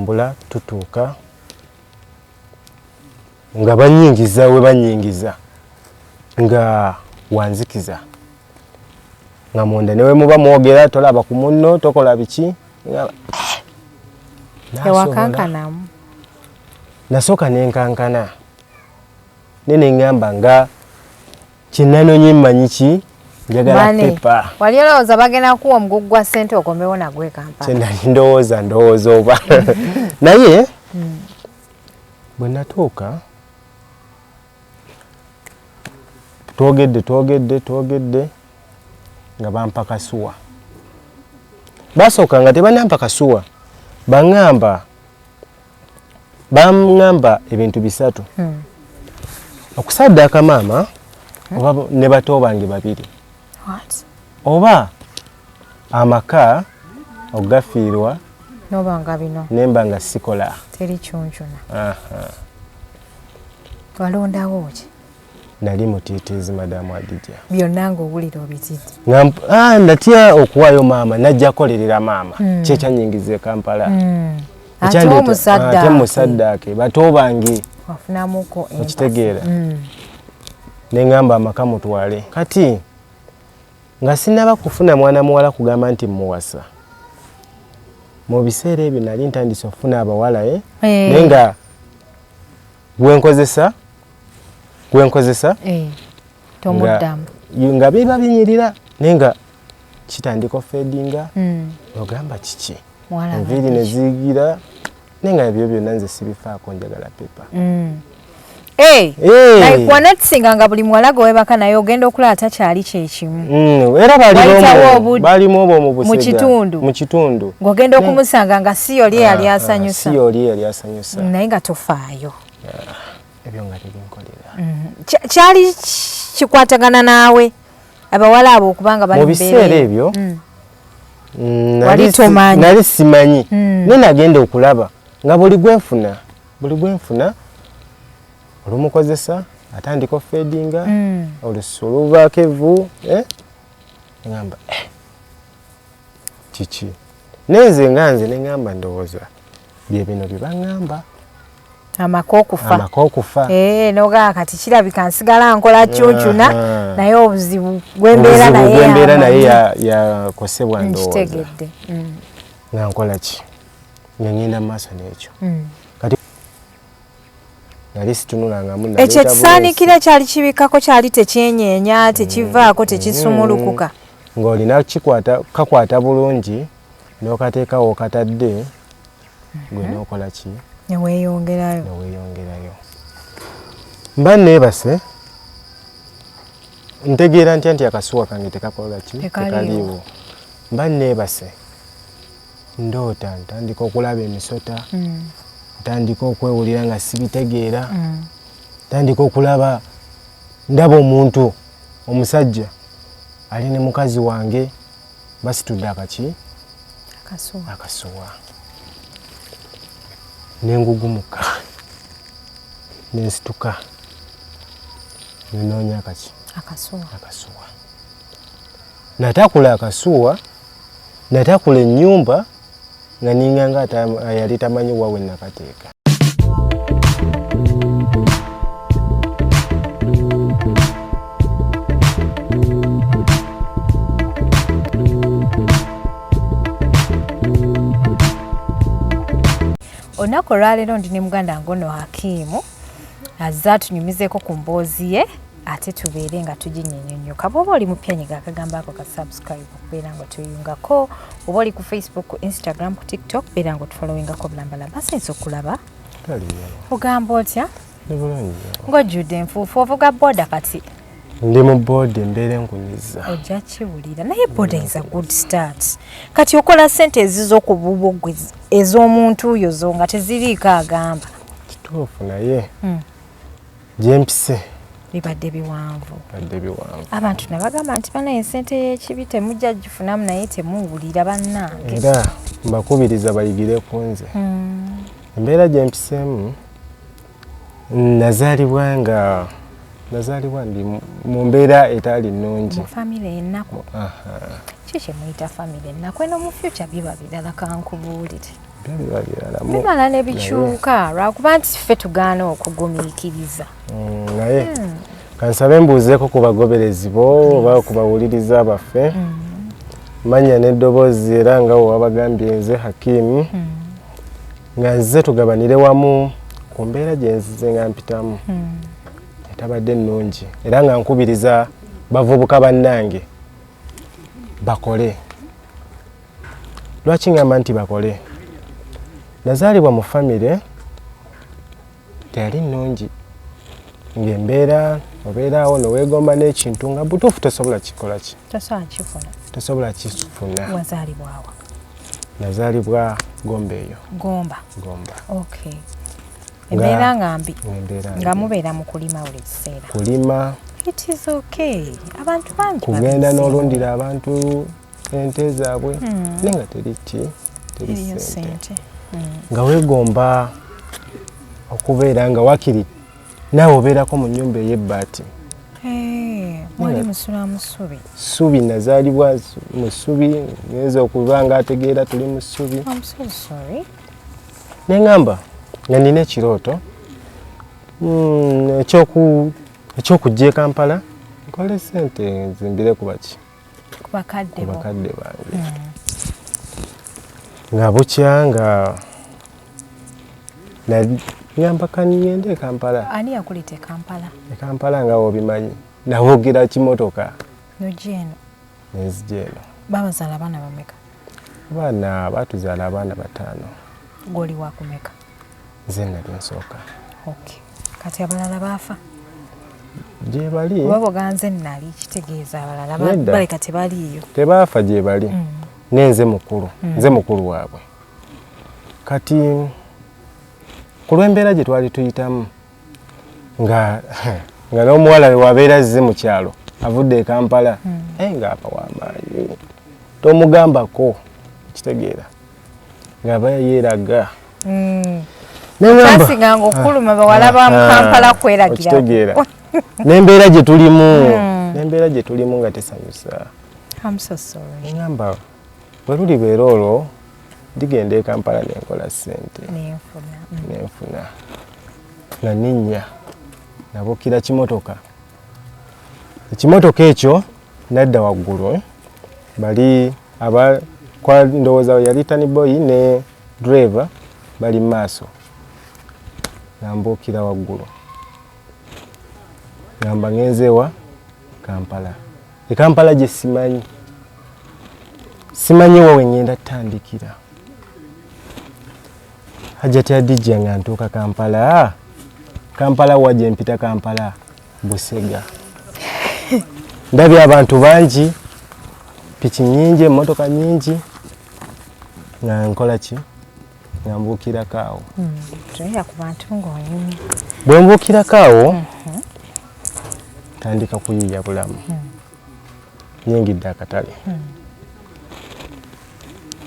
mbula tutuuka nga banyingiza we banyingiza nga wanzikiza nga munda newe muba mwogera tolaba ku munno tokola biki Ewakankanamu nasoka nenkankana nene ngamba nga kinanonye mmanyiki njagala pepa wali olowooza bagenda kuwa omugugwa ssente okombewo nagwe Kampala kyendali ndowooza oba naye bwe natuuka twogedde nga bampa kasuwa basooka nga tebanampa kasuwa baŋŋamba ebintu bisatu okusaddaaka maama oba ne bato bange babiri oba amaka okugafiirwa nobanga bino nemba nga sikola teri kyonkyona walondawo ki nali mutiitiizi madamu Adija byonna ng'owulira obitidde natya okuwaayo maama najja kukolerera maama kyekyanyingiza Kampala ate musaddaake bato bange wafunamuko okitegeera neŋŋamba amaka mutwale kati nga sinaba kufuna mwana muwala kugamba nti muwasa mu biseera ebyo nali ntandise okufuna abawala naye nga gwenkozesa tomuddamu nga biba binyirira naye nga kitandika ofeedinga ogamba kiki enviiri ne ziyigira naye nga ebyo byonna nze sibifaako njagala pepa wanatisinga nga buli muwala gwe webaka naye ogenda okulaba takyali kyekimu era balimu obwo mu kitundu ng'ogenda okumusanga nga si yoli yali asanyusa naye nga tofaayo ebyo nga tebinkolera kyali kikwatagana naawe abawala abo okubanga bali mu biseera ebyo wali tomanyi nali simanyi naye nagenda okulaba nga buli gwenfuna olumukozesa atandika ofeedinga olususu oluvaako evvu ngamba kiki nenze nga nze neŋŋamba ndowooza bye bino bye baŋŋamba amaka okufa nogaa kati kirabika nsigala nkola kyukyuna naye obuzibu gwembeera naye yakosebwa ndowooza nga nkola ki nga ngenda mu maaso n'ekyo kati nali situnulangamu ekyo ekisaanikira kyali kibikkako kyali tekyenyeenya tekivaako tekisumulukuka ng'olina kakwata bulungi n'okateekawo okatadde gwe n'okola ki neweeyongerayo mba neebase ntegeera ntya nti akasuwa kange tekakola ki tekaliiwo mba neebase ndoota ntandika okulaba emisota ntandika okwewulira nga sibitegeera ntandika okulaba ndaba omuntu omusajja ali ne mukazi wange basitudde akasuwa nengugumuka nensituka nenoonya akasuwa natakula akasuwa natakula ennyumba nga ninganga yali tamanyi wawe nakateeka olunaku olwaleero ndi ne muganda ngono Hakimu azze atunyumizeeko ku mboozi ye ate tubeere nga tuginyenyonnyoka bw'oba oli mupyanyiga akagambo ako ka subscribe okubeera nga tuyungako oba oli ku Facebook, ku Instagram, ku TikTok beera nga otufollowingako bulambalamba asinza okulaba ogamba otya ng'ojjudde enfuufu ovuga booda kati ndi mu booda embeera enkunyiza ojja kiwulira naye booda is a good start kati okola ssente ezizo ku bubugwe ez'omuntu oyo zo nga teziriiko agamba kituufu naye gyempise bibadde biwanvu abantu nabagamba nti banaye ssente y'ekibi temujja gifunamu naye temuwulira bannange era mbakubiriza bayigire ku nze embeera gyempiseemu nazaalibwa ndi mu mbeera etaali nnungi mu famire ennaku kiki muyita famire ennaku eno mu future biba birala kankubuulire bimala ne bikyuka lwakuba nti ffe tugaana okugumiikiriza naye kansabe mbuuzeeko ku bagoberezi bo oba ku bawuliriza baffe manya n'eddoboozi era nga wabagambye nze Hakimu nga nze tugabanire wamu ku mbeera gye nzize nga mpitamu etabadde nnungi era nga nkubiriza bavubuka bannange bakole. Lwaki ngamba nti bakole? Nazaalibwa mu famire teyali nnungi, ng'embeera obeeraawo noweegomba n'ekintu nga butuufu tosobola kikola ki? Tosobola kifuna. Wazaalibwawa? Nazaalibwa Gomba eyo. Gomba? Gomba. Okay. Embeera nga mbi? Nga mubeera mu kulima buli kiseera? Kulima. It is okay. Abantu bangi kugenda n'olundira abantu ente zaabwe naye nga teri ssente. Nga weegomba okubeera nga wakiri naawe obeerako mu nnyumba ey'ebbaati. Mwali musula mu ssubi? Ssubi, nazaalibwa mu ssubi, ngenza okuba nga ategeera tuli mu ssubi. I'm so sorry. Ne ngamba nga nina ekirooto eky'okujja e Kampala nkole ssente nzimbire ku baki? Ku bakadde bange. Nga bukya nga ngamba kangende e Kampala. Ani yakuleeta e Kampala? E Kampala nga obimanyi nawogira kimotoka. Nojja eno? Nenzija eno. Babazaala abaana bameka? Abaana batuzaala abaana 5. Gw'oli wakumeka? Nze nali nsooka. Okay. Kati abalala baafa? Gye bali. Oba boganze nali kitegeeza abalala baleka tebaliiyo? Tebaafa gye bali. Nenze mukulu. Nze mukulu waabwe. Kati ku lw'embeera gye twali tuyitamu nga n'omuwala we wabeera azze mu kyalo avudde e Kampala ng'apa w'amaanyi tomugambako kitegeera ng'aba yeeraga kyasinga nga okuluma bawala ba mu Kampala kweragira kitegeera n'embeera gye tulimu nga tesanyusa. I'm so sorry. Ngamba bwe lulibeera olwo ndigenda e Kampala nenkola ssente nenfuna nga ninnya nabukira kimotoka. Ekimotoka ekyo nadda waggulu bali ndowooza yali taniboy ne driver bali mu maaso nambuukira waggulu ngamba ngenzeewa Kampala. E Kampala gye simanyi wowe ngenda tutandikira. Hajjati Adijja nga ntuuka Kampala. Kampala wajje mpita Kampala Busega. Ndabye abantu bangi, piki nnyingi, emmotoka nnyingi, nga nkola ki? Nga mbuukirako awo. Toyera ku bantu ng'onyumye. Bwe mbuukirako awo tandika kuyiiya bulamu. Nyingidde akatale.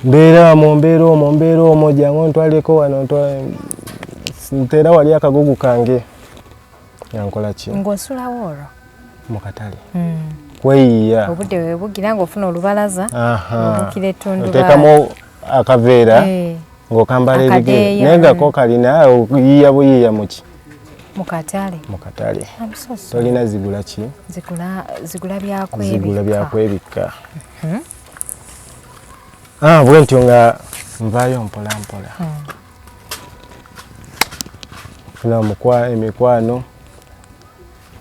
Mbeera omwo jangu ntwaleko wano nteera wali akagugu kange. Yankola ki? Ng'osulawo olwo? Mu katale. Kweyiiya. Obudde bwe bugira ng'ofuna olubalaza. Obuukira ettundubaali. Oteekamu akaveera ng'okambala ebigere. Naye nga ko kalina oyiiya buyiiya mu ki? Mu katale. Mu katale. Tolina zigula ki? Zigula byakwebikka. Zigula byakwebikka. Bwe ntyo nga nvaayo mpola mpola. Funa emikwano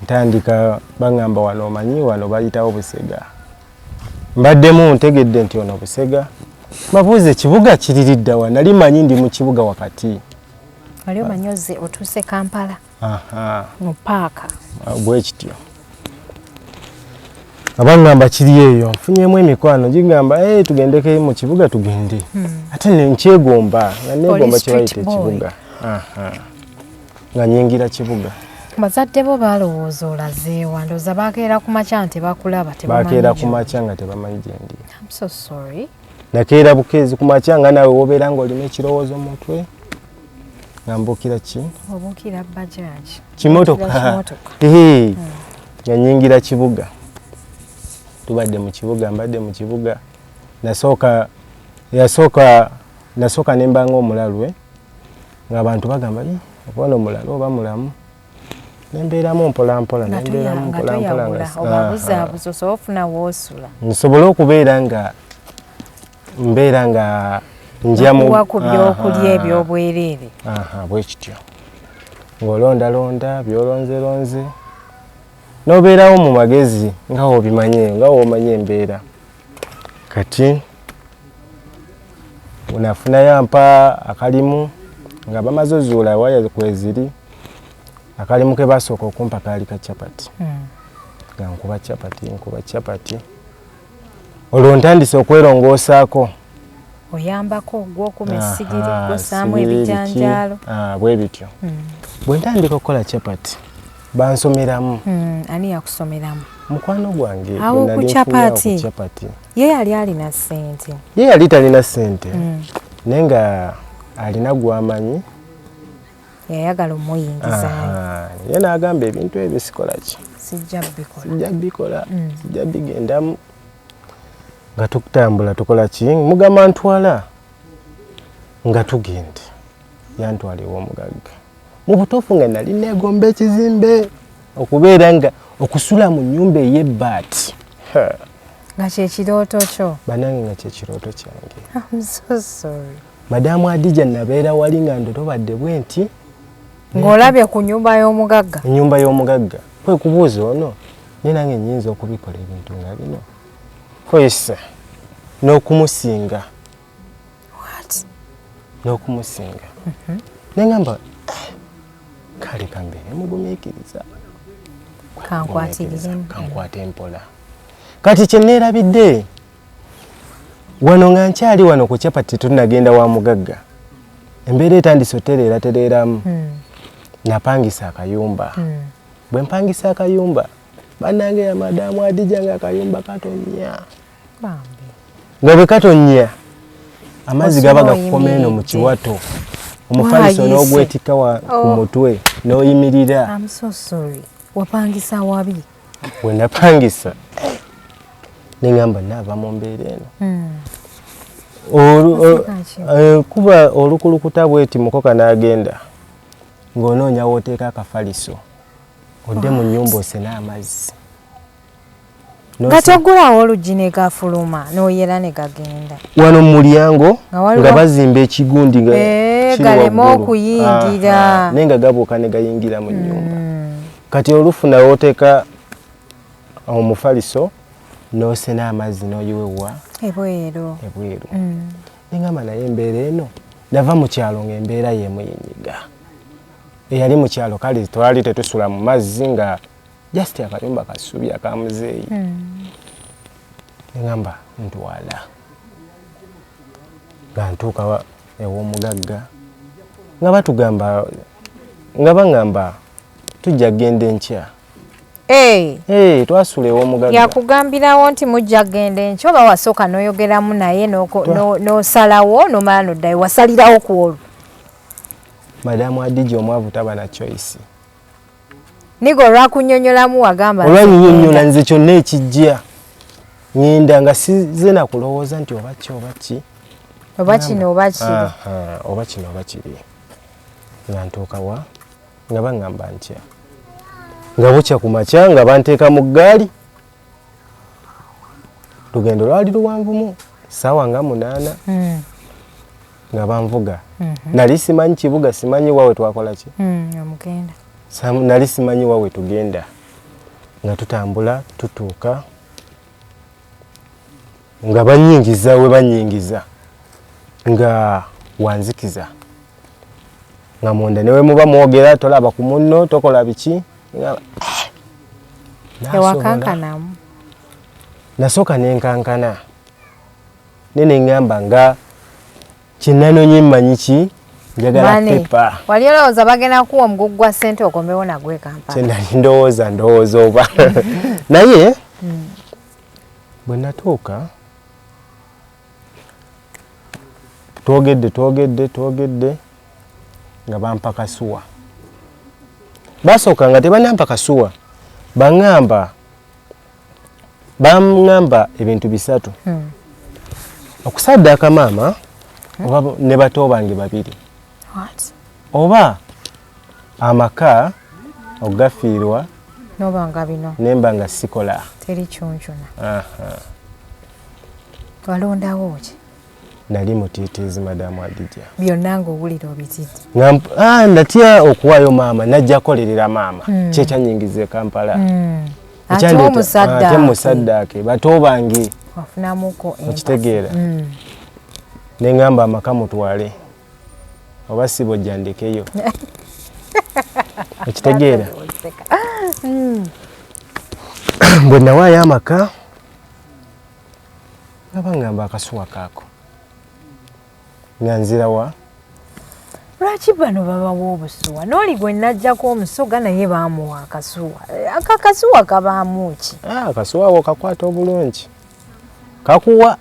ntandika baŋŋamba wano omanyi wano bayitawo Busega. Mbaddemu ntegedde nti ono Busega. Mabuuze ekibuga kiriridda wa? Nali manyi ndi mu kibuga wakati. Wali omanyi otuuse Kampala? Mu paaka. Bwe kityo. Abaŋŋamba kiri eyo nfunyemu emikwano gigamba tugendeke mu kibuga tugende. Ate nkyegomba nga neegomba kye bayita ekibuga. Nga nyingira kibuga. Bazadde bo balowooza olazeewa ndowooza bakeera ku makya nti bakulaba tebamanyi. Bakeera ku makya nga tebamanyi gye ndi. I'm so sorry. Nakeera bukeezi ku makya nga nawe wobeera ng'olina ekirowoozo mu mutwe. Nga mbuukira ki? Obuukira bajaaji. Kimotoka. Nga nyingira kibuga. Tubadde mu kibuga, mbadde mu kibuga. Yasooka nasooka ne mba ng'omulalwe ng'abantu bagamba obona omulalo oba mulamu nembeeramu mpolampola obabuzaabuza osobola ofuna woosula nsobole okubeera nga mbeera nga njamu ku byokulya ebyobwereere bwe kityo ng'olondalonda byolonzelonze n'obeerawo mu magezi nga womanye embeera kati unafunayo mpa akalimu nga bamaze ozuula waya kweziri akalimu ke basooka okumpa kaali ka capati nga nkuba capati olwo ntandise okwerongoosaako oyambako gw'okuma essigiri gw'ossaamu ebijanjaalo bwe bityo bwe ntandika okukola capati bansomeramu ani yakusomeramu mukwano gwange awo ku capati ye yali alina ssente ye yali talina ssente naye nga alina gwamanyi yayagala omuyingizayo ye n'agamba ebintu ebyo sikola ki sijja bikola sijja bigendamu nga tukutambula tukola ki mugamba ntwala nga tugende yantwala ew'omugagga mu butuufu nga nali neegomba ekizimbe okubeera nga okusula mu nnyumba ey'ebbaati nga kyekirooto kyo banange nga kyekirooto kyange I'm so sorry Madamu Adija nabeera wali nga ndotobadde bwe nti ng'olabye ku nnyumba y'omugagga ennyumba y'omugagga kwe kubuuza ono naye nange nnyinza okubikola ebintu nga bino kwesa n'okumusinga nengamba kale kambeere mugumiikiriza kankwate mpola kati kyeneerabidde wano nga nkyali wano ku capati tunagenda wa mugagga embeera etandise otereeramu napangisa akayumba bwe mpangisa akayumba bannange ya Madamu Adija nga akayumba katonya nga bwe katonya amazzi gaba gakukoma eno mu kiwato omufaliso n'ogwetika ku mutwe n'oyimirira. I'm so sorry. Wapangisa wabi? Bwe napangisa nengamba naava mu mbeera eno kuba olukulukuta bweti mukoka n'agenda ng'onoonya wooteeka akafaliso odde mu nnyumba osena amazzi gatogulawo oluggi ne gafuluma n'oyera ne gagenda wano mu mulyango nga bazimba ekigundi nga galema okuyingira naye nga gabuuka ne gayingira mu nnyumba kati olufuna wooteeka omufaliso n'osena amazzi n'oyiwewa ebweru nengamba naye embeera eno nava mu kyalo ng'embeera y'emu yenyiga eyali mu kyalo kale twali tetusula mu mazzi nga just akayumba kasubi akamuzeeyi nengamba ntwala nga ntuuka ew'omugagga nga batugamba nga baŋŋamba tujja kgenda enkya twasula ew'omugagga yakugambirawo nti mujja kgenda enkya oba wasooka n'oyogeramu naye n'osalawo n'omala n'oddayo wasalirawo ku olwo Madamu Adija omwavu taba na choice nigo olwakunnyonnyolamu wagamba olwannyonnyola nze kyonna ekijja ngenda nga size nakulowooza nti oba ki oba kino oba kiri oba kino oba kiri nga ntuuka wa nga baŋŋamba ntya nga bukya ku makya nga banteeka mu ggaali lugendo lwali luwanvumu ssaawa nga 8 nga banvuga nali simanyi kibuga simanyi wawe twakola ki omugenda nali simanyi wawe tugenda nga tutambula tutuuka nga banyingiza we banyingiza nga wanzikiza nga munda newe muba mwogera tolaba ku munno tokola biki ewakankanamu nasooka nenkankana nene ngamba nga kinanonye mmanyi ki njagala pepa wali olowooza bagenda kuwa omugugu gwa ssente okomewo nagwe Kampala kyenali ndowooza oba naye bwe natuuka twogedde nga bampa kasuwa basooka nga tebanampa kasuwa baŋŋamba ebintu 3 okusaddaaka maama oba ne bato bange babiri. What? Oba amaka ogafiirwa Nobanga bino. Nemba nga sikola. Teri kyonkyona. Aha. Walondawo ki? Nali mutiitiizi Madamu Adija. Byonna ng'owulira obitidde. Natya okuwaayo maama najja kolerera maama. Kyekyanyingiza e Kampala. Ate omusaddaake bato bange. Wafunamuko empasi. Okitegeera. Ne ngamba amaka mutwale. Oba si bojja ndekeyo. Okitegeera. Bwe nawaayo amaka ngaba ngamba akasuwa kaako. Nganzirawa. Lwaki bano babawa obusuwa? N'oli gwe najjako omusoga naye baamuwa akasuwa. Akasuwa kabaamu ki? Akasuwa awo kakwata obulungi. Kakuwa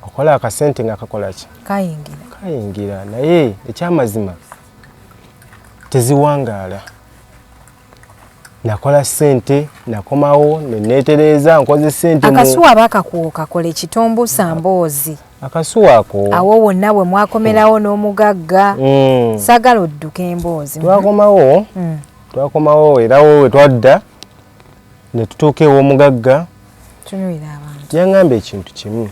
okola akasente nga kakola ki? Kayingira. Naye ekyamazima teziwangaala. Nakola sente, nakomawo, neneetereza nkoze sente mu. Akasuwa bakakuwa kakola ekitombusa mboozi. Akasuwa ako. Awo wonna bwe mwakomerawo n'omugagga. Sagala odduka emboozi. Twakomawo era wowe twadda ne tutuuka ew'omugagga. Tunyuira abantu. Yaŋŋamba ekintu kimu.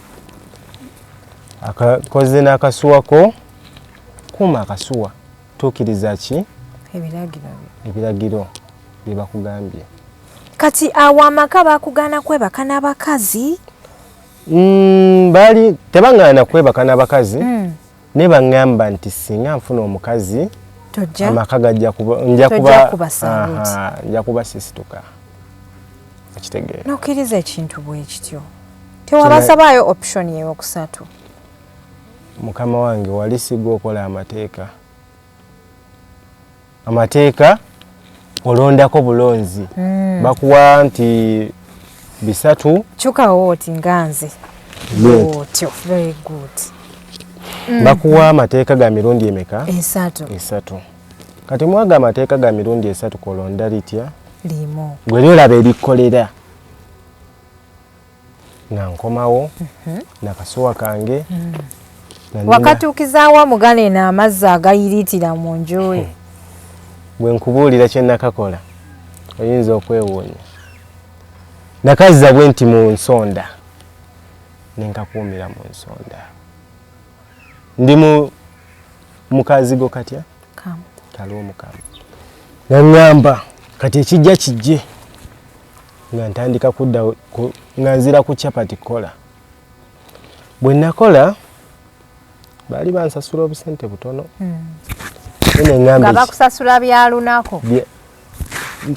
Akakoze n'akasuwako kuuma akasuwa. Tuukiriza ki? Ebiragiro bye bakugambye. Kati awo amaka bakugaana kwebaka n'abakazi? Bali tebaŋŋaana kwebaka n'abakazi. Ne baŋŋamba nti singa nfuna omukazi amaka gajja kuba sisituka. Okitegeera. N'okkiriza ekintu bwe kityo. Tewabasabaayo option ey'okusatu. Mukama wange wali sigwa okola amateeka. Amateeka olondako bulonzi. Bakuwa nti bisatu. Kyukawo oti nganze. Otyo. Very good. Bakuwa amateeka ga mirundi emeka? Esatu. Kati mwaga amateeka ga mirundi esatu kolonda litya? Limu. Gwe lyolaba ebikkolera. Nga nkomawo. Nakasuwa kange. Wakatuukizaawo mugane n'amazzi agayiritira mu nju. Bwe nkubuulira kye nakakola oyinza okwewuunya. Nakazza bwe nti mu nsonda nenkakuumira mu nsonda. Ndi mukazigo katya? Kaliwo Mukama. Naŋŋamba kati ekijja kijje nga ntandika kudda nga nzira ku chapati kola. Bwe nakola baali bansasula obusente butono. Nga bakusasula bya lunako?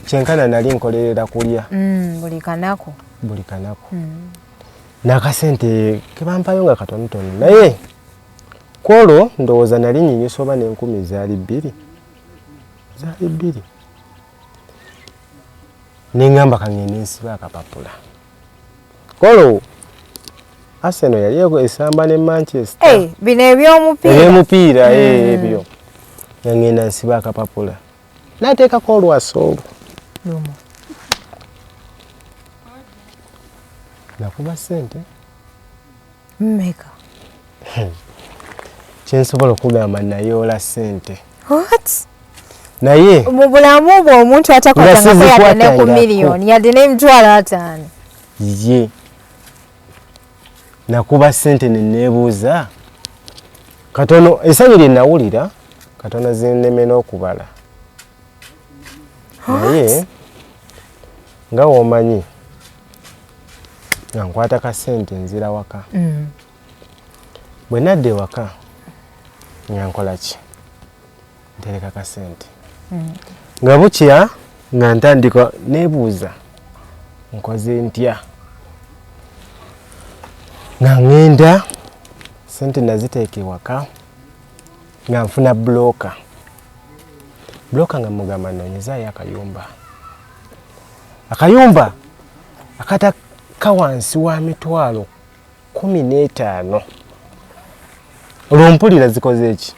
Kyenkana nali nkolerera kulya. Buli kanako? Buli kanako. N'akasente ke bampayo nga katonotono. Naye kwolwo ndowooza nali nyinyusa oba n'enkumi zaali bbiri. Neŋŋamba kangende nsiba akapapula. Kwolwo Arsenal yali esamba ne Manchester. Bino eby'omupiira? Eby'omupiira ebyo. Ngenda nsiba akapapula. Nateekako olwasa olwo. Nakuba sente. Mmeka? Kyensobola okugamba nayoola sente. What? Naye mu bulamu bwo omuntu atakwatangako yadde ne ku miliyoni yadde n'emitwalo 5. Ye nakuba sente neneebuuza katono essanyu lye nawulira katono zinneme n'okubala. Naye nga womanyi nga nkwata ka sente nzira waka. Bwe nadda ewaka nga nkola ki? Ntereka ka sente. Nga bukya nga ntandika neebuuza nkoze ntya? Nga ngenda sente naziteeka ewaka nga nfuna bloka nga mugamba nonyezaayo akayumba akataka wansi wa mitwalo 15. Olwo mpulira zikoze eki?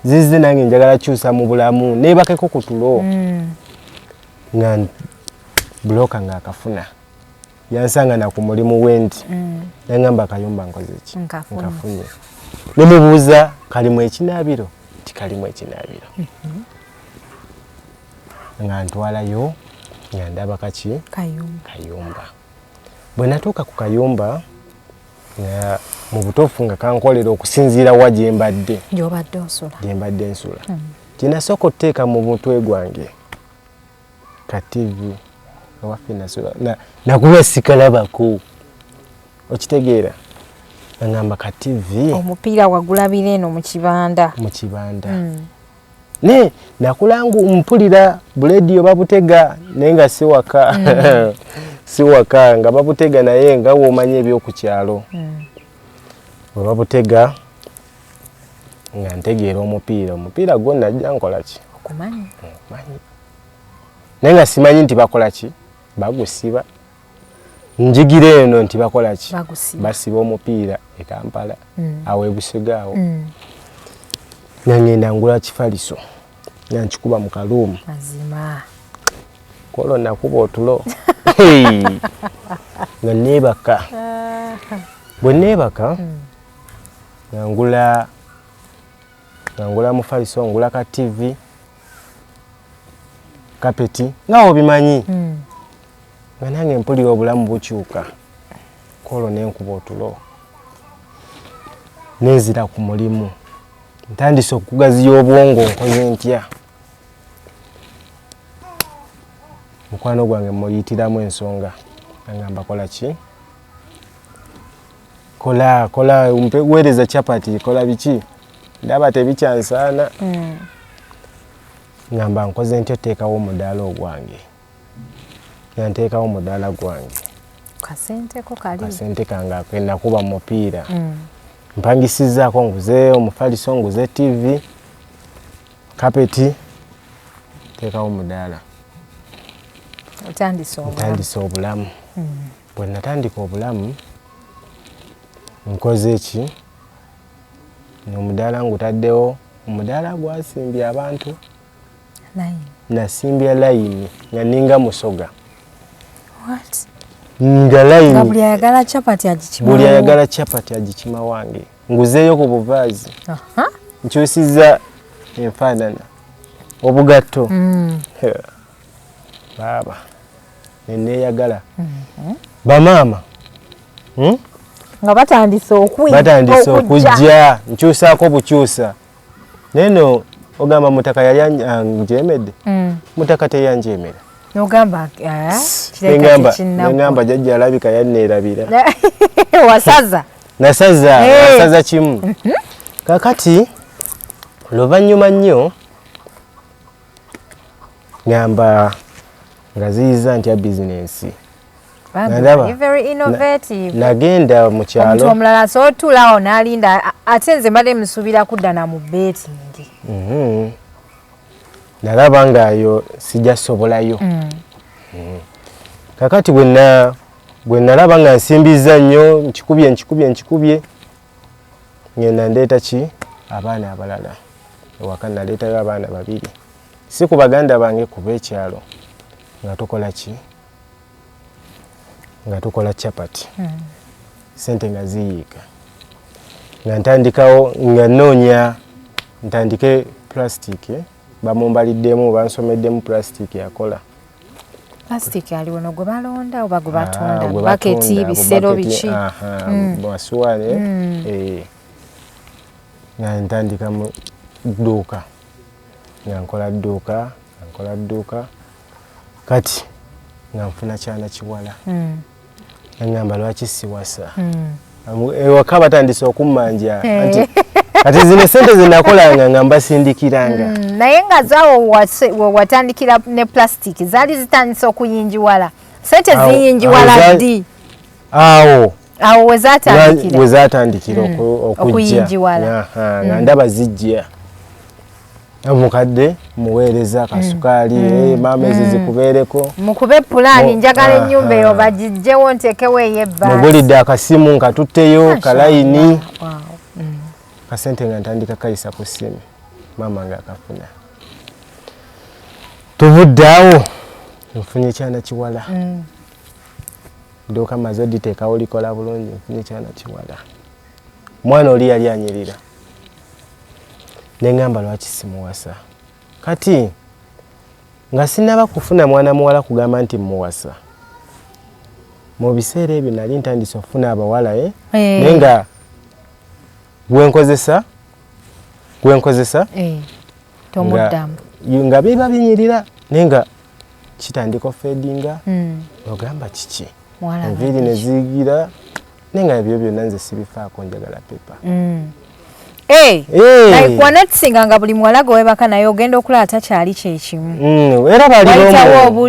Zize nange njagala kyusa mu bulamu neebakeko ku tulo. Nga bloka nga akafuna yansanga na ku mulimu wendi. Nangamba akayumba nkoze eki? Nkafunye. Nemubuuza kalimu ekinaabiro tikalimu ekinaabiro nga ntwalayo nga ndaba kaki kayumba bwe natuuka ku kayumba nga mu butofu nga kankolera okusinziira wa gye mbadde nsula kinasooka oteeka mu mutwe gwange ka TV ewaffe nasula nakuba sikalabako okitegeera ngamba ka TV omupiira wagulabira eno mu kibanda ne nakulangu mpulira buledio babutega naye nga siwaka siwaka nga babutega naye nga womanye ebyokukyalo bwe babutega nga ntegeera omupiira gwonna ajja nkola ki okumanyi naye nga simanyi nti bakola ki bagusiba njigira eno nti bakola ki basiba omupiira e Kampala awo ebusiga awo ngenda ngula kifaliso nga nkikuba mu kaluumu mazima kolo nakuba otulo nga neebaka bwe neebaka nga ngula mufaliso ngula ka TV kapeti nga obimanyi nga nange mpulira obulamu bukyuka kolo nenkuba otulo nenzira ku mulimu ntandise okugaziya obwongo nkoze ntya mukwano gwange muyitiramu ensonga angamba kola ki kola weereza chapati kola biki ndaba tebikyansaana ngamba nkoze ntya oteekawo omudaala ogwange yanteekawo omudaala gwange kasente kange akenakuba mupiira mpangisizaako nguze omufaliso nguze TV kapeti teekawo omudaala ntandise obulamu bwe natandika obulamu nkoze ki omudaala ngutaddewo omudaala gwasimbye abantu nasimbya layini nga ninga musoga nga layini buli ayagala chapati agikima wange nguzeeyo ku buvaazi nkyusiza enfaanana obugatto baba neneeyagala bamaama nga batandise okujja nkyusaako bukyusa neno ogamba mutaka yali anjemedde mutaka teyanjemera nogamba nengamba jajja alabika yanneerabira nasaza kimu kakati luvannyuma nnyo ngamba ngaziyiza ntya bizinensi nagenda mu kyalo omulala sootulawo n'alinda ate nze mbadde musuubira kudda na mu beetingi nalaba ngaayo sijja sobolayo kakati bwe nalaba nga nsimbiza nnyo nkikubye ngenda ndeeta ki abaana abalala ewaka naleetayo abaana babiri si ku baganda bange kuba ekyalo nga tukola ki nga tukola chapati sente nga ziyiika nga ntandikawo nga noonya ntandike plastic bamumbaliddemu bansomeddemu plastic yakola plastic aliwo no gwe balonda oba gwe batunda baketi bisero biki masuwane nga ntandika mu dduuka nga nkola dduuka kati nga nfuna kyana kiwala ngamba lwaki siwasa ewaka batandise okummanja kati zino sente zenakolanga nga mbasindikiranga naye nga zaawo watandikira ne plastic zaali zitandise okuyinjiwala sente ziyinjiwala ddi awo wezatandikira okuyinjiwala nga ndaba zijja omukadde muweereza akasukaali maama ezo zikubeereko mukube pulaani njagala ennyumba eyo bagijjewo nteekewo ey'ebbaasi mugulidde akasimu nkatutteyo kalayini kasente nga ntandika kayisa ku ssimu maama nga akafuna tuvudde awo nfunye ekyana kiwala dduuka maze oditeekawo likola bulungi nfunye ekyana kiwala mwana oli yali anyirira ne ngamba lwaki simuwasa kati nga sinaba kufuna mwana muwala kugamba nti muwasa mu biseera ebyo nali ntandise okufuna abawala naye nga gwenkozesa tomuddamu nga biba binyirira naye nga kitandika ofeedinga ogamba kiki enviiri ne ziyigira naye nga ebyo byonna nze sibifaako njagala pepa wanatusinga nga buli muwala gwe webaka naye ogenda okulaba takyali kyekimu era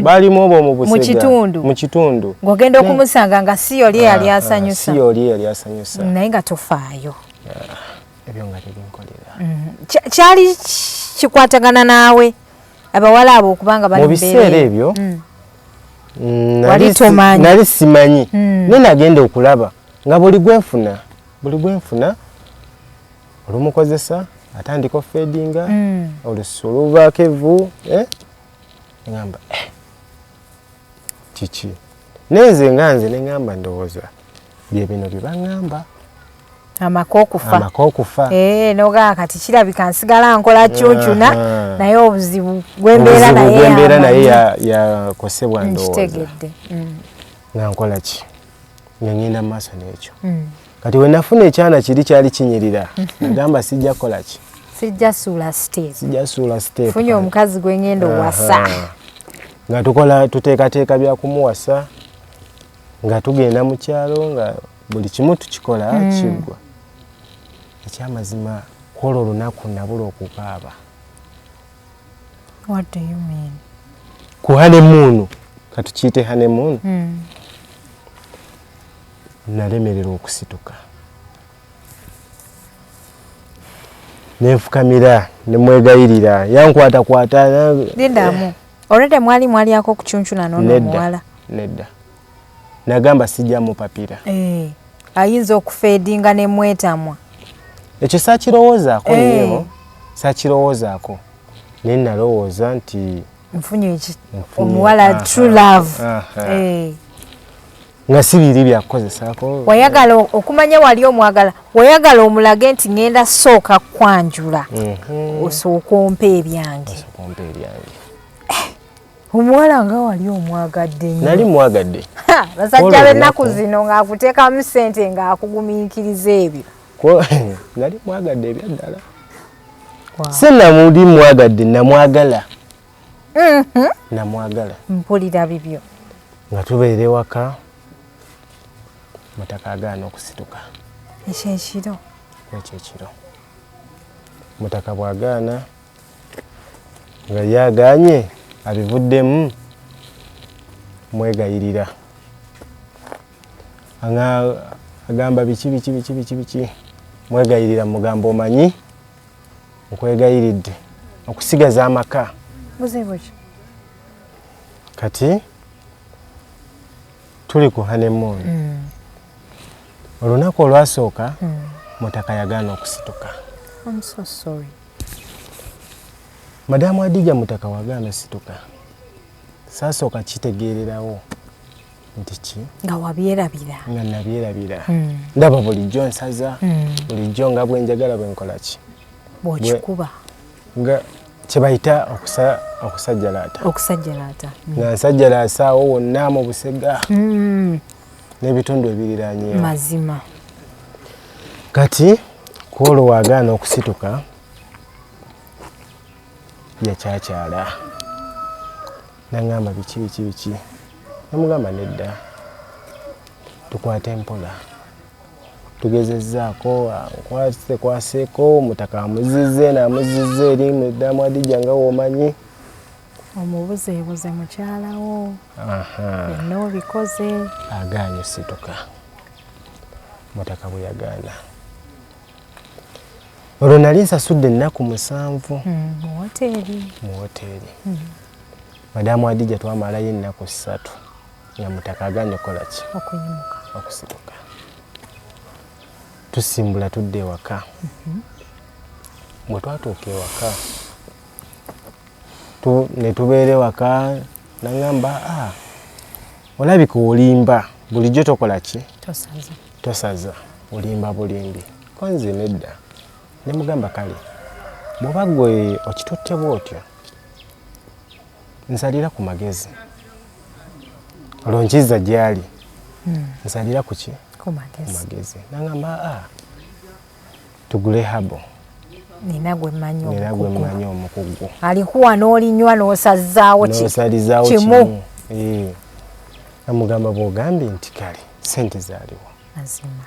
balimu obwo mu kitundu ng'ogenda okumusanga nga si yoli eyali asanyusa naye nga tofaayo ebyo nga tebinkolera kyali kikwatagana naawe abawala abo okubanga bali mu biseera ebyo wali tomanyi nali simanyi naye nagenda okulaba nga buli gwenfuna olumukozesa atandika ofeedinga olususu oluvaako evvu ngamba kiki nenze nga nze neŋŋamba ndowooza bye bino bye baŋŋamba amaka okufa nogaa kati kirabika nsigala nkola kyukyuna naye obuzibu gwembeera naye yakosebwa ndowooza nga nkola ki nga ngenda mu maaso n'ekyo kati we nafuna ekyana kiri kyali kinyirira nagamba sijja kukola ki sijja suula siteepu funye omukazi gwe ngenda owasa nga tuteekateeka bya kumuwasa nga tugenda mu kyalo nga buli kimu tukikola kiggwa ekyamazima kwolwo olunaku nabula okukaaba ku hanemuunu katukiyite hanemuunu nalemererwa okusituka nenfukamira nemwegayirira yankwatakwata lindamu olwedde mwali ako kucunchuna n'omuwala nedda nagamba sijja mupapira ayinza okufeedinga nemwetamwa ekyo saakirowoozaako nyo saakirowoozaako naye nalowooza nti nfunye omuwala true love nga si biri byakukozesaako wayagala okumanya wali omwagala wayagala omulage nti ngenda sooka kwanjula osooka ompe ebyange omuwala nga wali omwagadde nnyo nali mwagadde basajja b'ennaku zino ng'akuteekamu ssente ng'akugumiikiriza ebyo nali mwagadde ebyaddala si namuli mwagadde namwagala mpulira bibyo nga tubeera ewaka mutaka agaana okusituka ekyekiro mutaka bw'agaana nga yagaanye abivuddemu mwegayirira agamba biki mwegayirira mugamba omanyi nkwegayiridde okusigaza amaka buzibu ki kati tuli ku hanemuuni olunaku olwasooka mutaka yagaana okusituka madamu Adija mutaka wagaana situka saasooka kitegeererawo nti ki nga wabyerabira nga nabyerabira ndaba bulijjo nsaza bulijjo nga bwenjagala bwenkola ki bw'okikuba nga kyebayita okusajjalaata nga nsajjalaasa awo wonna mu Busega n'ebitundu ebiriraanyeewo mazima kati kwolwo wagaana okusituka yakyakyala naŋŋamba biki namugamba nedda tukwate mpola tugezezzaako kwaseeko mutaka amuzizze n'amuzizza eri madamu Adija nga woomanyi omubuzeebuze mukyalawo byonna obikoze agaanye osituka mutaka bwe yagaana olwo nali nsasudde ennaku 7 mu woteeri madamu Adija twamalayo ennaku 3 nga mutaka agaanye okukola ki okusituka tusimbula tudde ewaka bwe twatuuka ewaka ne tubeera ewaka naŋŋamba olabika olimba bulijjo tokola ki tosaza olimba bulimbi ko nze nedda ne mugamba kale bw'oba gwe okitutte bw'otyo nsalira ku magezi olwo nkiza gy'ali nsalira ku ki ku magezi nangamba tugule habo nina gwe mmanyi omukugu alikuwa n'olinywa n'osazaawo kimu namugamba bw'ogambye nti kale sente zaaliwo mazima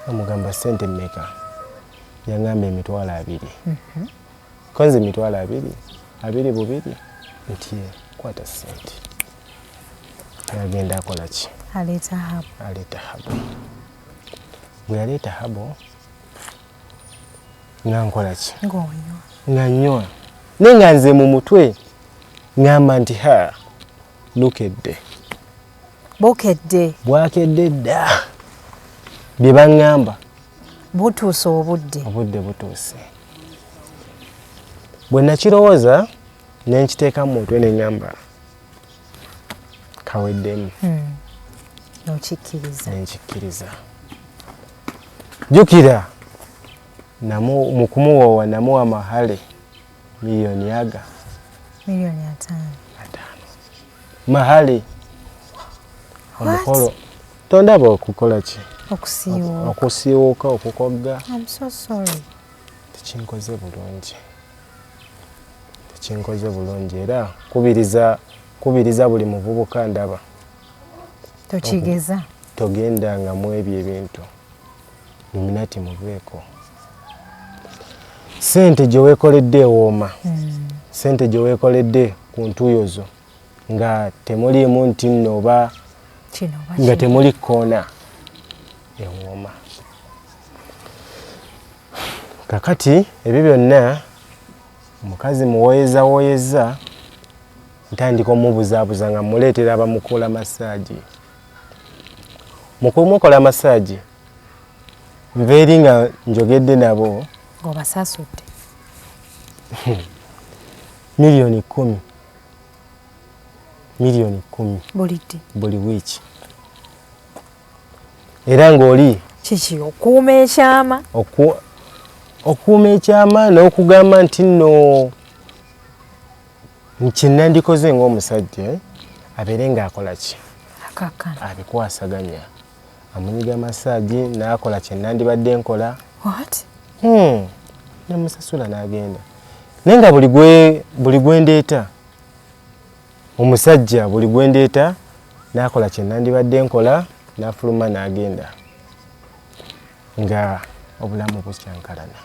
namugamba sente mmeka yaŋŋamba emitwalo 2 konze emitwalo 2 bubiri nti kwata sente agenda akola ki aleeta habo bwe yaleeta habo nga nkola ki nga nnywa naye nga nze mu mutwe ŋŋamba nti lukedde bwakedde dda bye baŋŋamba butuuse obudde butuuse bwe nakirowooza ne nkiteeka mu mutwe ne ŋŋamba kaweddemu nenkikkiriza jjukira mu kumuwoowa namuwa mahale miliyoni 5 mahale omukolo tondaba okukola ki okusiiwuuka okukogga tekinkoze bulungi era kubiriza buli muvubuka ndaba togenda mu ebyo ebintu luminati muveeko sente gye weekoledde ewooma sente gye weekoledde ku ntuuyo zo nga temuliimu nti nno oba nga temuli kkoona ewooma kakati ebyo byonna omukazi muwoyeza ntandika omubuzaabuza nga muleetera abamukola masaagi mu kumukola masaagi nveeri nga njogedde nabo ng'obasasudde miliyoni 10 buli wiiki era ng'oli kiki okuuma ekyama n'okugamba nti nno kyenandikoze ng'omusajja abeere ng'akola ki abikwasaganya amunyiga masaagi n'akola kyenandibadde nkola namusasula n'agenda naye nga buli gwendeeta omusajja buli gwendeeta n'akola kyenandibadde nkola n'afuluma n'agenda nga obulamu bukyankalana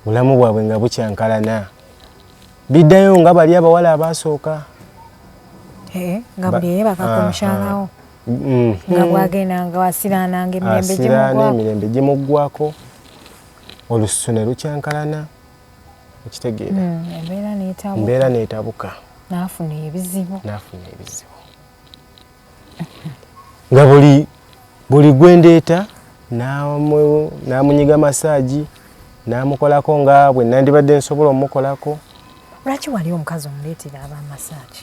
bulamu bwabwe nga bukyankalana biddayo nga bali abawala abaasooka nga buli eyebaka ku mukyalawo nga bwagenda nga wasiraananga emirembe gimuggwako olususu ne lukyankalana okitegeera embeera n'etabuka n'afuna ebizibu nga buli gwendeeta n'amunyiga masaagi n'amukolako nga bwe nandibadde nsobola omukolako. Lwaki wali omukazi omuleetera ab'amasaagi?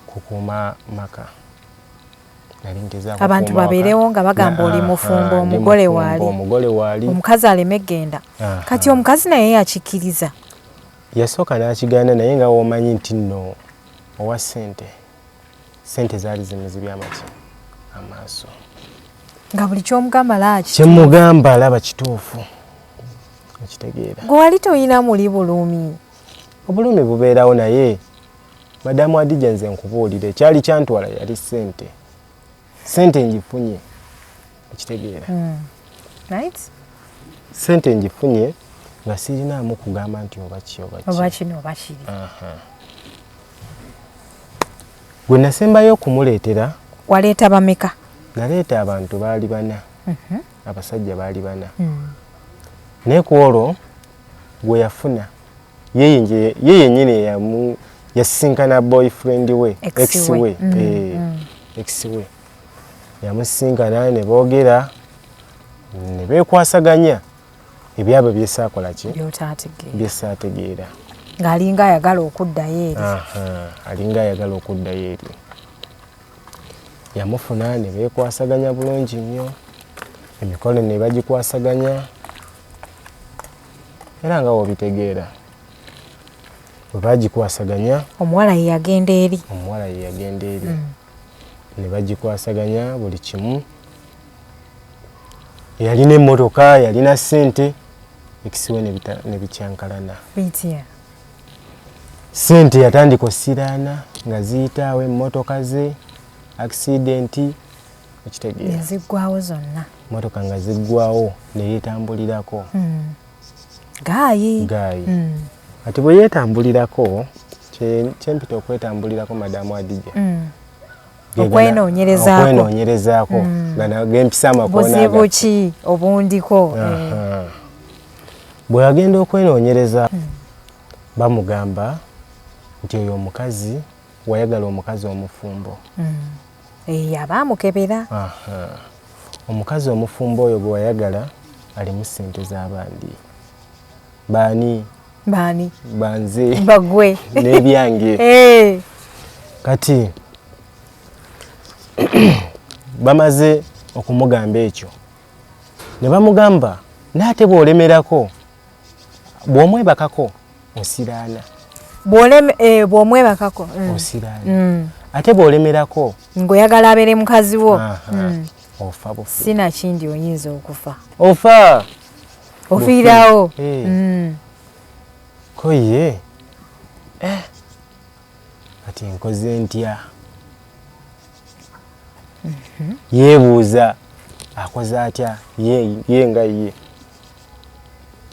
Kukuuma maka. Abantu babeerewo nga bagamba oli mufumbo omugole waali omukazi aleme genda. Kati omukazi naye yakikkiriza. Yasooka n'akigaana naye nga womanyi nti nno owa sente zaali zimuzibye amaaso. Nga buli ky'omugamba laaki kyemugamba alaba kituufu okitegeera. Gwe wali toyina muli bulumi? Obulumi bubeerawo naye madamu Adija nze nkubuulira ekyali kyantwala yali sente ngifunye okitegeera. Right? Sente ngifunye nga sirinaamu kugamba nti oba kino oba kiri. Gwe nasembayo okumuleetera. Waleeta bameka? Naleeta abantu baali 4. Abasajja baali 4. Naye ku olwo gwe yafuna yeye yennyini yasisinkana boyfriend we ex we yamusisinkana ne boogera ne beekwasaganya ebyabo byesaakola ki byesaategeera ng'alinga ayagala okuddayo eri. Alinga ayagala okuddayo eri. Yamufuna ne beekwasaganya bulungi nnyo, emikolo ne bagikwasaganya era nga wobitegeera bwe bagikwasaganya omuwala ye yagenda eri ne bagikwasaganya buli kimu. Yalina emmotoka, yalina ssente, ekisiwe ne bikyankalana. Ssente yatandika osiraana nga ziyitaawo emmotoka ze, akisidenti, okitegeera. Ziggwawo zonna. Emmotoka nga ziggwawo ne yeetambulirako. Gaayi. Kati bwe yeetambulirako, kyempita okwetambulirako Madamu Adija. Okwenoonyerezaako. G'empisa amakoona. Buzibu ki obundiko? Bwe yagenda okwenoonyereza bamugamba nti oyo omukazi wayagala omukazi omufumbo. Abaamukebera. Omukazi omufumbo oyo gwe wayagala alimu ssente z'abandi. Baani? Banze. Bagwe. N'ebyange. Kati bamaze okumugamba ekyo ne bamugamba naate bw'olemerako bw'omwebakako osiraana. Bw'omwebakako osiraana. Ate bw'olemerako ng'oyagala abeere mukazi wo ofa bufi. Sinakindi oyinza okufa. Ofa. Ofiirawo. Ko ye kati nkoze ntya? Yeebuuza akoze atya ye nga ye.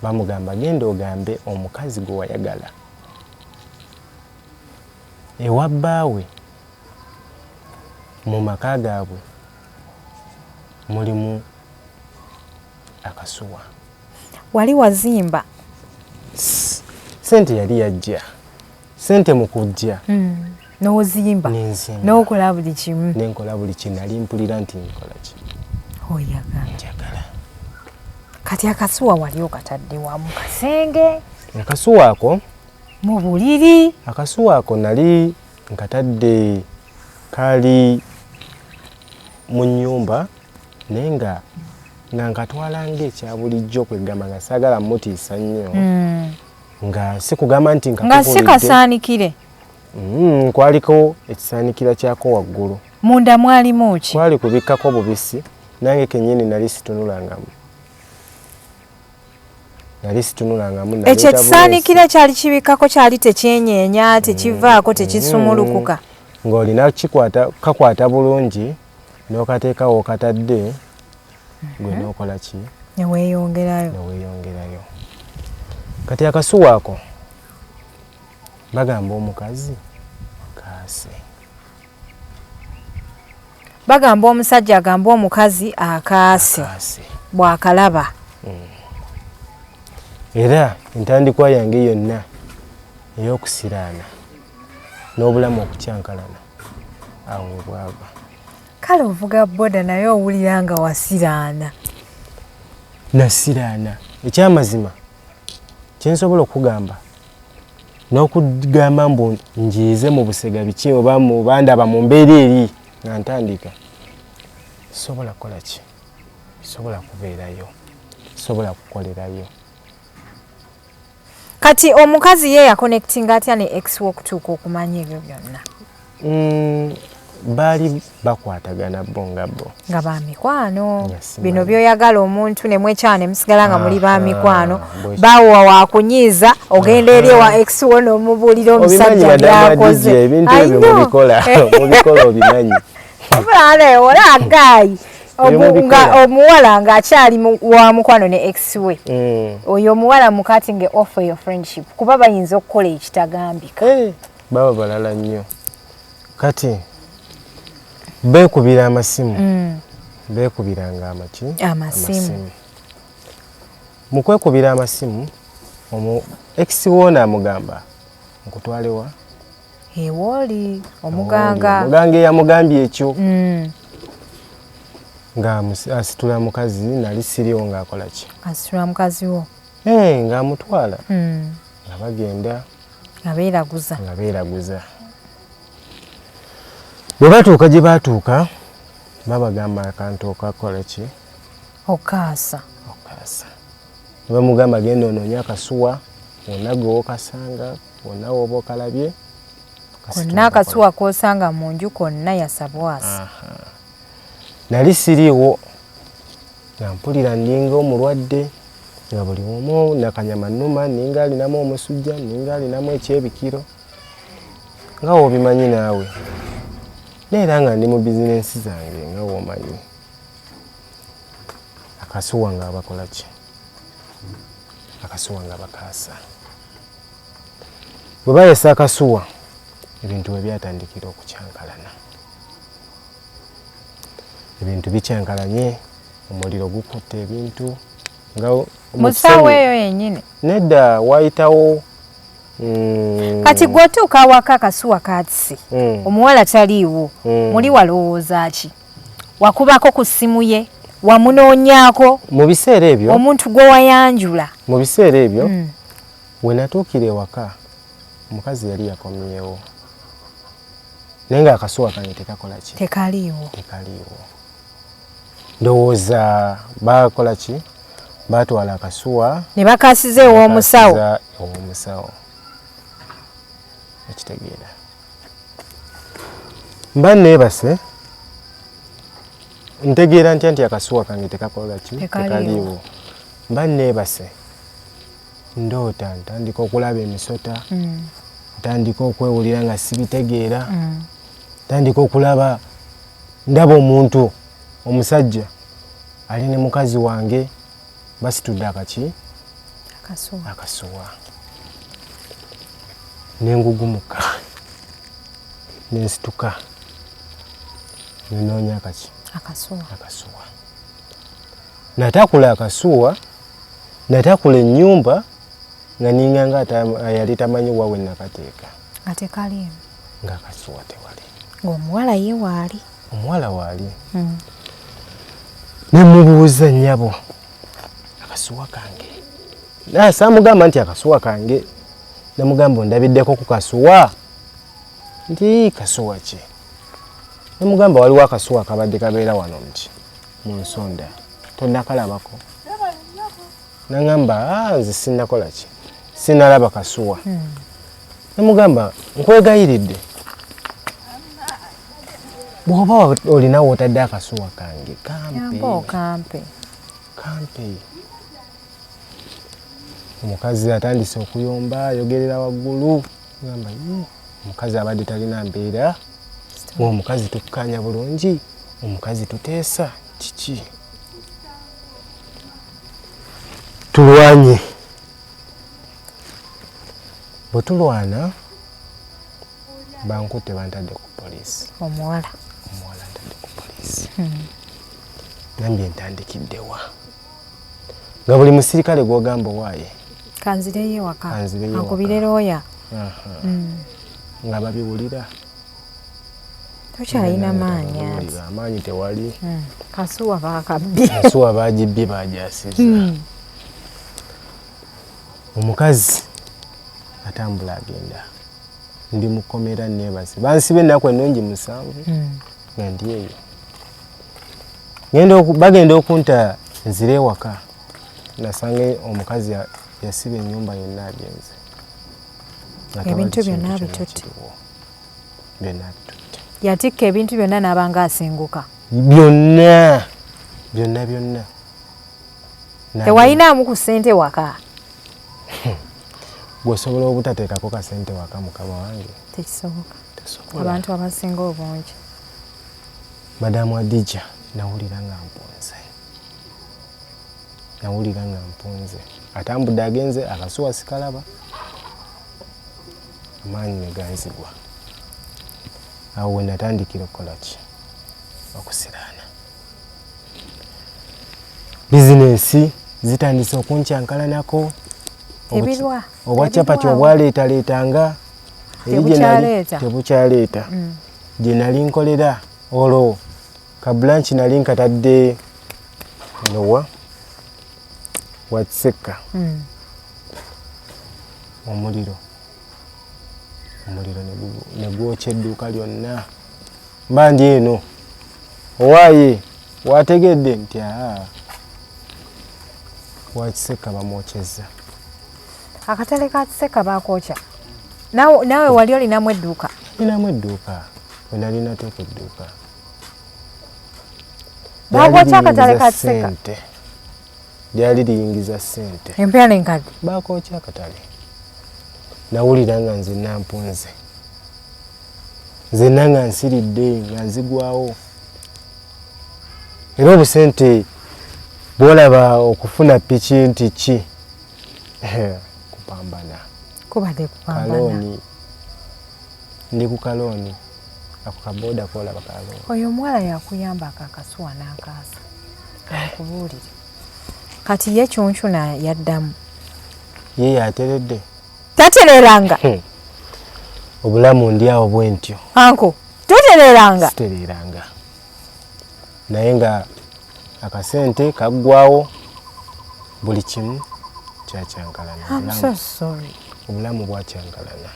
Bamugamba genda ogambe omukazi gwe wayagala ewa bbaawe mu maka gaabwe mulimu akasuwa. Wali wazimba? Ssente yali yajja. Ssente mu kujja n'ozimba n'okola buli kimu. Nenkola buli kimu. Nali mpulira nti nkola ki? Njagala. Kati akasuwa wali okatadde wa mu kasenge? Akasuwa ako mu buliri? Akasuwa ako nali nkatadde kali mu nnyumba naye nga nkatwala ng'ekya bulijjo kwegamba nga saagala mutiisa nnyo. Nga sikugamba nti nga si kasaanikire. Kwaliko ekisaanikira kyako waggulu. Munda mwalimu ki? Kwali kubikkako bubisi nange kennyini nali situnulangamu. Ekyo ekisaanikira kyali kibikkako kyali tekyenyeenya, tekivaako, tekisumulukuka. Ng'olina kakwata bulungi n'okateekawo okatadde gwe n'okola ki? Ne weeyongerayo. Kati akasuwa ako bagamba omukazi kaase. Bagamba omusajja agamba omukazi akaase bw'akalaba. Era entandikwa yange yonna ey'okusiraana n'obulamu okukyankalana awo bwava. Kale ovuga boda naye owulira nga wasiraana. Nasiraana. Ekyamazima kyensobola okugamba n'okugamba mbu njiize mu busega biki oba mu bandaba mu mbeera eri nga ntandika sobola kukola ki? Sobola kubeerayo, sobola kukolerayo. Kati omukazi ye yakonectinga atya ne ex okutuuka okumanya ebyo byonna? Baali bakwatagana bo nga bo. Nga ba mikwano. Bino byoyagala omuntu ne mwekyana ne musigala nga muli ba mikwano. Baawa wakunyiiza ogenda eri wa ex wo n'omubuulira omusajja byakoze. Ebintu ebyo mubikola obimanyi. Obulala ola agayi. Omuwala ng'akyali wa mukwano ne ex we. Oyo omuwala mukati nge offer your friendship kuba bayinza okukola ekitagambika. Baba balala nnyo. Kati beekubira amasimu. Beekubiranga amasimu. Mu kwekubira amasimu ex woona amugamba nkutwalewa ewoli omuganga eyamugambye ekyo nga asitula mukazi nali siriwo ng'akola ki? Asitula mukazi wo ng'amutwala nga bagenda nga beeraguza. Bwe batuuka gye baatuuka babagamba akantu okakola ki? Okaasa. bamugamba genda onoonya akasuwa wonna gwe wokasanga wonna woba okalabye konna akasuwa kosanga mu nju konna yasabwasi. Nali siriiwo nga mpulira ndinga omulwadde nga buli omu nakanyama nnuma ninga alinamu omusujja ninga alinamu ekyebikiro nga wobimanyi naawe neera nga ndi mu bizinensi zange nga womanyi akasuwa nga abakola ki akasuwa nga bakaasa bwe bayesa akasuwa ebintu bwe byatandikira okukyankalana ebintu bikyankalanye omuliro gukutte ebintu nga musawo eyo yennyini nedda wayitawo kati gwotuuka awaka akasuwa katisi omuwala taliiwo muli walowooza ki wakubako ku ssimu ye wamunoonyaako mu biseera ebyo omuntu gwe wayanjula mu biseera ebyo we natuukira ewaka omukazi yali yakomyewo naye nga akasuwa kange tekakola ki tekaliiwo ndowooza bakola ki batwala akasuwa ne bakasiza ew'omusawo ekitegeera mba neebase ntegeera ntya nti akasuwa kange tekakola ki tekaliiwo mba neebase ndoota ntandika okulaba emisota ntandika okwewulira nga sibitegeera ntandika okulaba ndaba omuntu omusajja ali ne mukazi wange basitudde akaki akasuwa nengugumuka nensituka nenoonya akaki akasuwa natakula akasuwa natakula ennyumba nga ninga nga yali tamanyi wawe nakateeka atekaliimu nga akasuwa tewali ng'omuwala ye waali omuwala waali nemubuuza nnyabo akasuwa kange saamugamba nti akasuwa kange nemugamba ondabiddeko ku kasuwa nti kasuwa ki nemugamba waliwo akasuwa kabadde kabeera wano nti mu nsonda tonnakalabako nagamba nze sinnakola ki sinnalaba kasuwa nemugamba nkwegayiridde bw'oba olinawo otadde akasuwa kange kampe omukazi atandise okuyomba ayogerera waggulu gamba omukazi abadde talina mbeera omukazi tukukanya bulungi omukazi tuteesa kiki tulwanye bwe tulwana bankutte bantadde ku poliisi omuwala ntadde ku poliisi nambye ntandikiddewa nga buli musirikale gwogamba owaaye kanzireyo ewaka ankubire looya nga babiwulira tokyalina maanyi amaanyi tewali kasuwa bakabbi kasuwa bagibbye bajasiza omukazi atambula agenda ndi mukomera neebase bansiba ennaku ennungi 7 nga ndi eyo bagenda okunta nzire ewaka nasanga omukazi yasiba ennyumba yonna agenze ebintu byonna bitutte yatikka ebintu byonna n'abanga asenguka byonna tewalinamu ku ssente waka gweosobola obutateekako kasente waka mukama wange tekisoboka abantu abasinga obungi madamu Adija nawulira nga mpunze atambudde agenze akasuwa sikalaba amaanyi ne ganzigwa awo we natandikira okukola ki okusiraana bizinensi zitandise okunkyankalanako obwa capati obwaleetaleetanga tebukyaleeta gye nali nkolera olwo kabulanki nali nkatadde nowa wakisekka omuliro ne gwokya edduuka lyonna mba ndi eno owaaye wategedde nti wakiseka bamwokyeza. Akatale ka Kiseka baakokya. Nawe wali olinamu edduuka? Ninamu edduuka. We nali nateeka edduuka. Baakokya akatale ka Kiseka? Lyali liyingiza ssente. Empya n'enkadde? Baakokya akatale. Nawulira nga nze nampunze. Nzenna nga nsiridde nga nzigwawo. Era obusente bw'olaba okufuna piki nti ki? Kupambana. Kubadde kupambana. Kalooni. Ndi ku kalooni. Ako kaboda koolaba kalooni. Oyo omuwala yakuyamba akakasuwa n'akaasa. Kankubuulire. Kati ye Cuncuna yaddamu. Ye yateredde. Tatereeranga? Obulamu ndi awo bwe ntyo. Anko, totereeranga? Sitereeranga. Naye nga akasente kaggwawo buli kimu kyakyankalana. I'm so sorry. Obulamu bwakyankalana.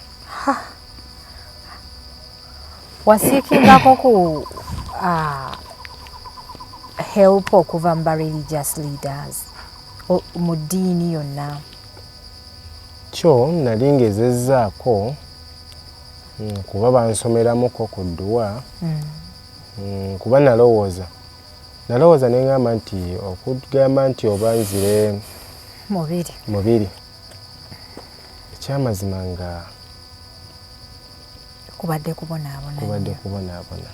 Wasiikingako ku help okuva mu religious leaders mu ddiini yonna? Kyo nali ngezezzaako kuba bansomeramuko ku dduwa. Kuba nalowooza ne ngamba nti okugamba nti oba nzire mubiri ekyamazima nga kubadde kubonaabona.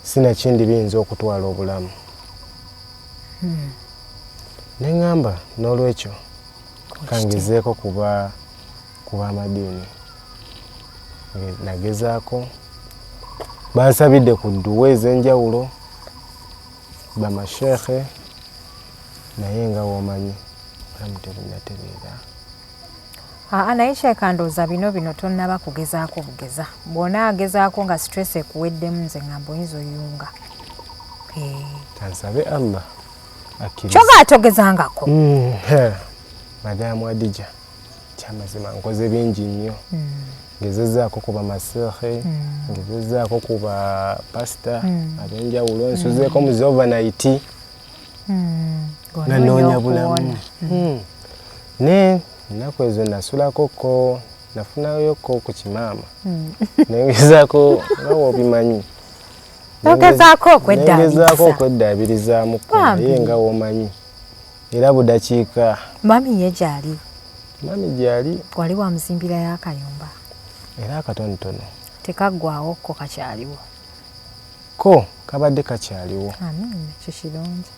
Sinakindi biyinza okutwala obulamu. Ne ngamba n'olwekyo kangezeeko kuba amadiini. Nagezaako bansabidde ku dduwa ez'enjawulo bamasheekhe, naye nga womanyi obulamu tebunnatereera. Naye kyekandooza bino tonnaba kugezaako bugeza. Bw'ona agezaako nga stress ekuweddemu nze ngamba oyinza oyunga. Kansabe Allah akkiriza. Kyoga atogezangako. Madamu Adija kyamazima nkoze bingi nnyo. Ngezezzaako ku bamasheekhe, ngezezzaako ku bapasita ab'enjawulo, nsuzeeko mu overnight nga noonya bulamu. Ne ennaku ezo nasulakoko, nafunayoko ku kimaama. Nengezaako nga wobimanyi. Ogezaako okweddaabirizaamukko naye nga womanyi. Era budakiika. Mami ye gyali? Mami gyali. Wali wamuzimbirayo akayumba? Era akatonotono. Tekaggwawo ko kakyaliwo? Ko kabadde kakyaliwo. Amiina, ekyo kirungi.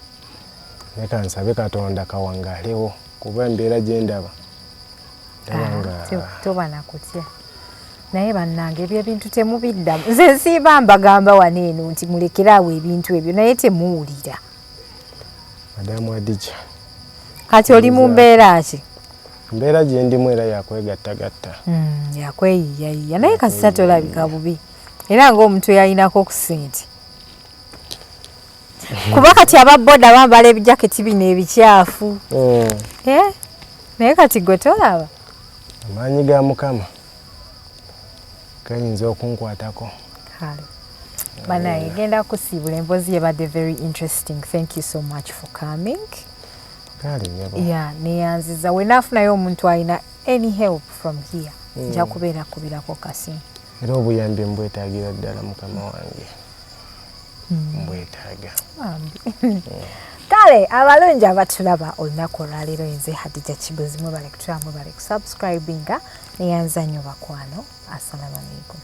Naye kansabe Katonda kawangaalewo kuba embeera gye ndaba. Toba nakutya. Naye bannange ebyo ebintu temubiddamu. Nze nsiiba mbagamba wano eno nti mulekeraawo ebintu ebyo naye temuwulira. Madamu Adija. Kati oli mu mbeera ki? Mbeera gye ndimu era yakwegattagatta. Yakweyiyayiya naye kasita tolabika bubi. Era ng'omuntu yalinako ku ssente. Kuba kati ababboda bambala ebijaketi bino ebikyafu. Naye kati gwe tolaba? Amaanyi ga Mukama gayinza okunkwatako. Banaye genda kusiibula emboozi yebadde very interesting. Thank you so much for coming. Neyanziza wenaafunayo omuntu alina any help from here nja kubeera kubirako kasimu. Era obuyambi mbwetaagira ddala Mukama wange. Mbwetaaga. Kale abalungi abatulaba olunaku olwaleero nze Hadija Kibuzi mwebale kutulamu mwebale kusubscribinga neyanza nnyo bakwano. Assalamu alaikum.